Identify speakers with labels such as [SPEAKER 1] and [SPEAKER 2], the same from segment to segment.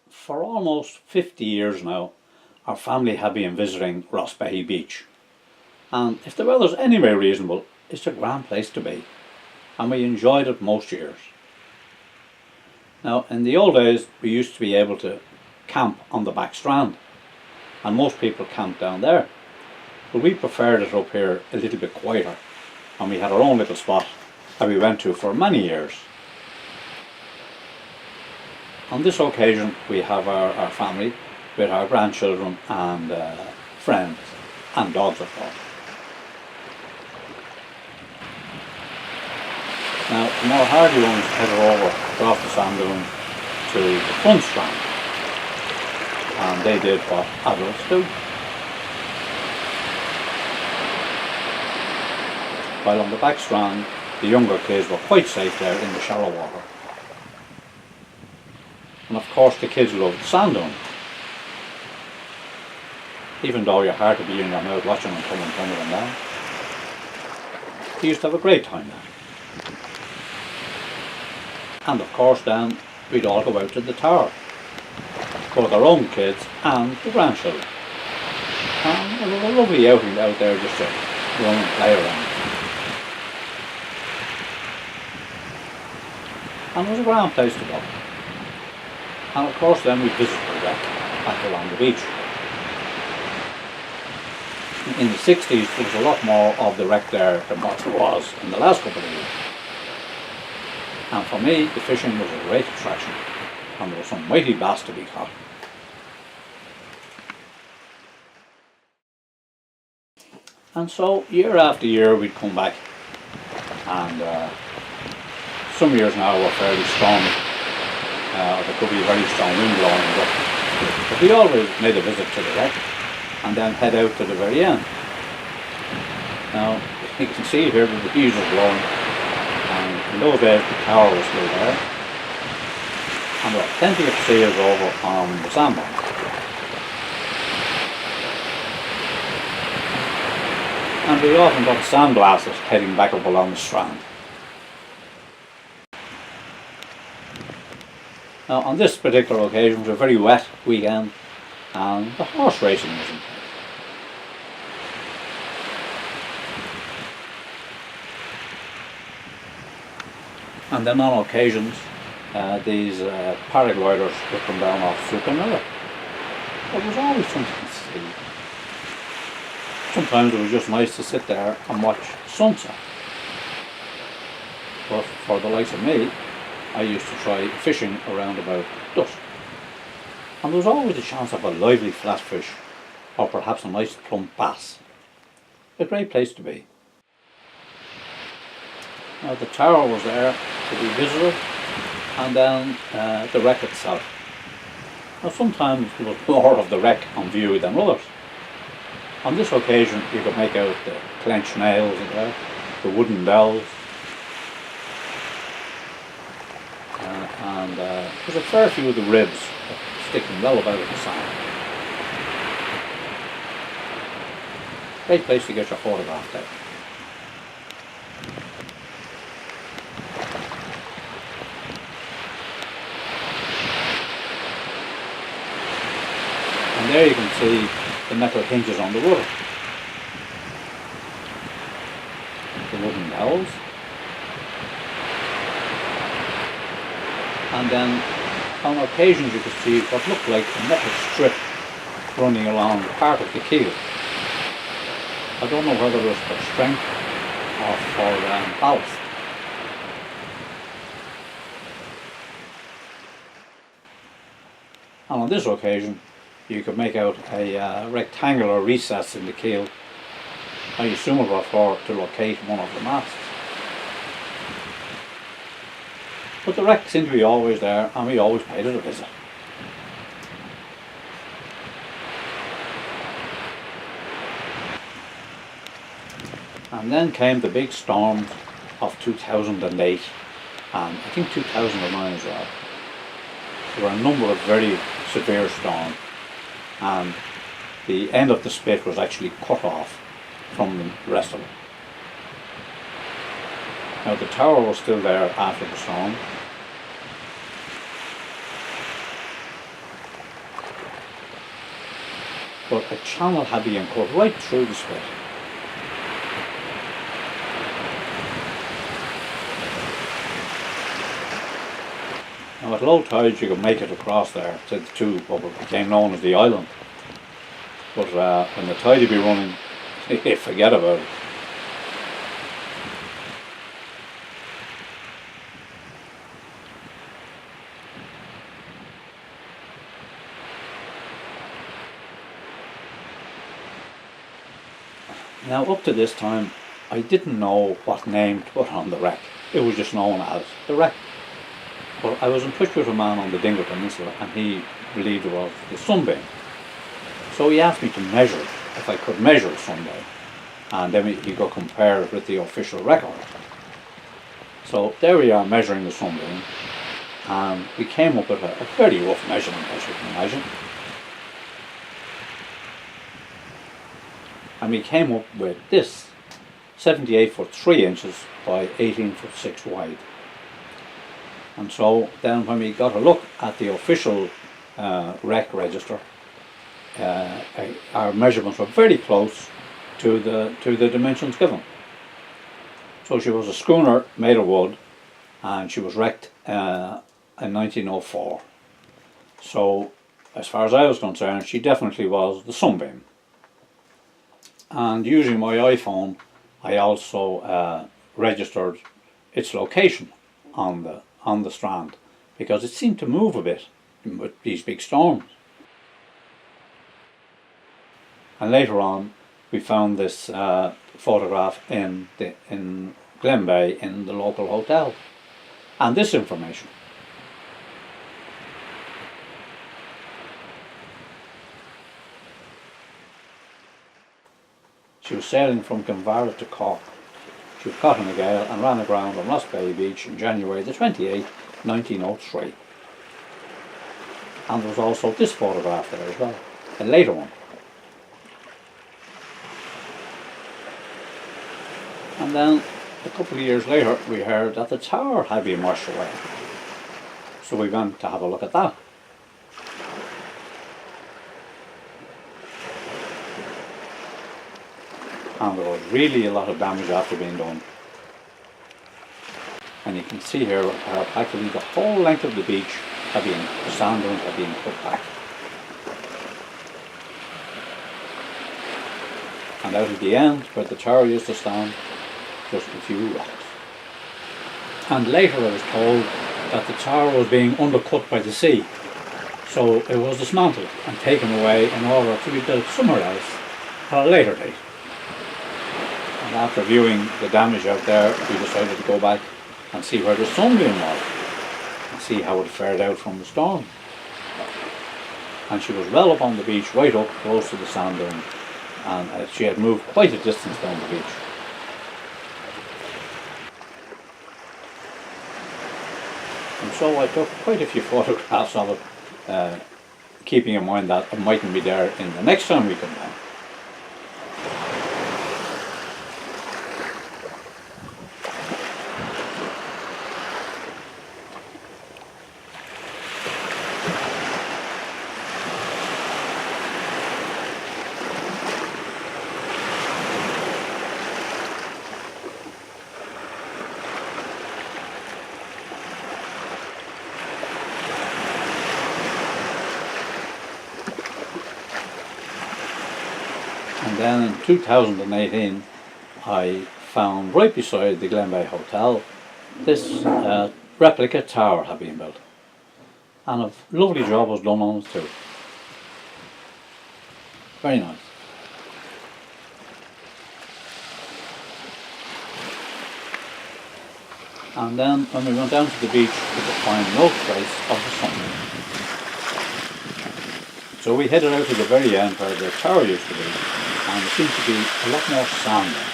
[SPEAKER 1] For almost 50 years now, our family have been visiting Rossbeigh Beach, and if the weather's anyway reasonable, it's a grand place to be, and we enjoyed it most years. Now, in the old days, we used to be able to camp on the back strand, and most people camped down there, but we preferred it up here a little bit quieter, and we had our own little spot that we went to for many years. On this occasion, we have our family with our grandchildren and friends and dogs, of course. Now, the more hardy ones headed over across the sand dunes to the front strand, and they did what adults do. While on the back strand, the younger kids were quite safe there in the shallow water. And of course the kids loved the sand dune. Even though your heart would be in your mouth watching them coming tumbling down. They used to have a great time there. And of course then we'd all go out to the tower. Both our own kids and the grandchildren. And it was a lovely outing out there just to run and play around. And it was a grand place to go. And of course then we visited the wreck back along the beach. In the 60s there was a lot more of the wreck there than what there was in the last couple of years. And for me the fishing was a great attraction, and there was some mighty bass to be caught. And so year after year we'd come back, and some years now were fairly stormy. There could be a very strong wind blowing, but we always made a visit to the wreck and then head out to the very end. Now you can see here that the breeze was blowing, and in those days the tower was still there, and there were plenty of sails over on the sandbar. And we often got sandblasted heading back up along the strand. Now on this particular occasion it was a very wet weekend, and the horse racing was in place. And then on occasions these paragliders would come down off Sukanilla. It was always something to see. Sometimes it was just nice to sit there and watch sunset. But for the likes of me, I used to try fishing around about dusk. And there was always a chance of a lively flatfish, or perhaps a nice plump bass. A great place to be. Now the tower was there to be visited, and then the wreck itself. Now sometimes there was more of the wreck on view than others. On this occasion you could make out the clenched nails in there, the wooden bells, and there's a fair few of the ribs sticking well about the sand. Great place to get your photograph there. And there you can see the metal hinges on the rudder, the wooden bells, and then on occasions you could see what looked like a metal strip running along part of the keel. I don't know whether it was for strength or for ballast. And on this occasion you could make out a rectangular recess in the keel. I assume it was for to locate one of the masts. But the wreck seemed to be always there, and we always paid it a visit. And then came the big storms of 2008, and I think 2009 as well. There were a number of very severe storms, and the end of the spit was actually cut off from the rest of it. Now the tower was still there after the storm, but a channel had been cut right through the spit. Now at low tide you could make it across there to what became known as the island. But when the tide would be running, forget about it. Now up to this time I didn't know what name to put on the wreck. It was just known as the wreck. But I was in touch with a man on the Dingle Peninsula and he believed it was the sunbeam. So he asked me to measure it, if I could measure a sunbeam, and then he could compare it with the official record. So there we are measuring the sunbeam, and we came up with a very rough measurement, as you can imagine. And we came up with this 78 foot 3 inches by 18 foot 6 wide. And so then when we got a look at the official wreck register, our measurements were very close to the dimensions given. So she was a schooner made of wood, and she was wrecked in 1904. So as far as I was concerned, she definitely was the sunbeam. And using my iPhone, I also registered its location on the strand, because it seemed to move a bit with these big storms. And later on, we found this photograph in Glen Bay in the local hotel, and this information. She was sailing from Kinvara to Cork. She was caught in a gale and ran aground on Rossbeigh Beach on January the 28th, 1903. And there was also this photograph there as well, a later one. And then a couple of years later we heard that the tower had been washed away. So we went to have a look at that. And there was really a lot of damage after being done. And you can see here practically the whole length of the beach the sand dunes had been put back. And out at the end where the tower used to stand, just a few rocks. And later I was told that the tower was being undercut by the sea, so it was dismantled and taken away in order to be built somewhere else at a later date. And after viewing the damage out there, we decided to go back and see where the sunbeam was and see how it fared out from the storm. And she was well up on the beach, right up close to the sand dune, and she had moved quite a distance down the beach. And so I took quite a few photographs of it, keeping in mind that it mightn't be there in the next time we come down. And then in 2018 I found right beside the Glen Bay Hotel this replica tower had been built, and a lovely job was done on it too. Very nice. And then when we went down to the beach we could find no trace of the sunbeam. So we headed out to the very end where the tower used to be, and there seemed to be a lot more sand there.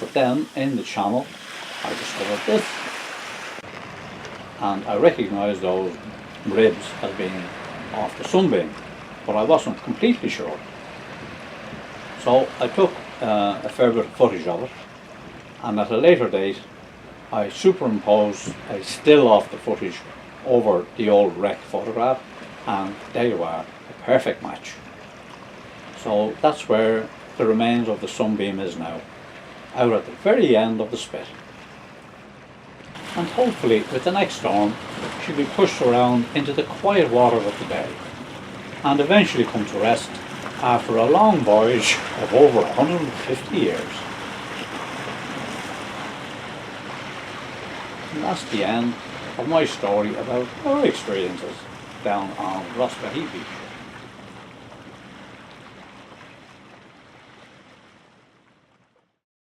[SPEAKER 1] But then in the channel I discovered this, and I recognised those ribs as being off the sunbeam, but I wasn't completely sure. So I took a fair bit of footage of it, and at a later date I superimposed a still off the footage over the old wreck photograph, and there you are, a perfect match. So that's where the remains of the Sunbeam is now, out at the very end of the spit. And hopefully with the next storm she'll be pushed around into the quiet waters of the bay and eventually come to rest after a long voyage of over 150 years. And that's the end of my story about our experiences down on Rossbehy Beach.